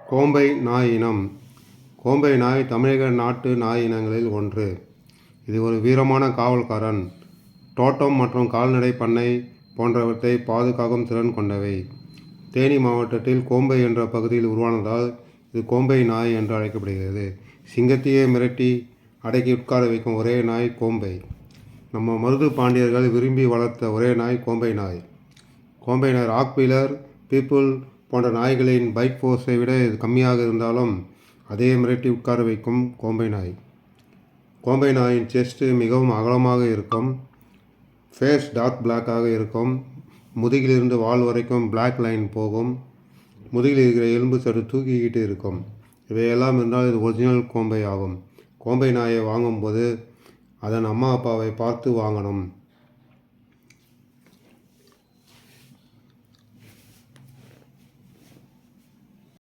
கோம்பை நாய் இனம். கோம்பை நாய் தமிழக நாட்டு நாய் இனங்களில் ஒன்று. இது ஒரு வீரமான காவல்காரன், தோட்டம் மற்றும் கால்நடை பண்ணை போன்றவற்றை பாதுகாக்கும் திறன் கொண்டவை. தேனி மாவட்டத்தில் கோம்பை என்ற பகுதியில் உருவானதால் இது கோம்பை நாய் என்று அழைக்கப்படுகிறது. சிங்கத்தையே மிரட்டி அடக்கி உட்கார வைக்கும் ஒரே நாய் கோம்பை. நம்ம மருது பாண்டியர்கள் விரும்பி வளர்த்த ஒரே நாய் கோம்பை நாய். கோம்பை நாய் ராக்வீலர், பீப்புள் போன்ற நாய்களின் பைட் ஃபோர்ஸை விட இது கம்மியாக இருந்தாலும் அதே மிரட்டி உட்கார வைக்கும் கோம்பை நாய். கோம்பை நாயின் செஸ்ட்டு மிகவும் அகலமாக இருக்கும். ஃபேஸ் டார்க் பிளாக்காக இருக்கும். முதுகிலிருந்து வால் வரைக்கும் பிளாக் லைன் போகும். முதுகில் இருக்கிற எலும்பு சற்று தூக்கிக்கிட்டு இருக்கும். இவையெல்லாம் இருந்தால் இது ஒரிஜினல் கோம்பை ஆகும். கோம்பை நாயை வாங்கும்போது அதன் அம்மா அப்பாவை பார்த்து வாங்கணும்.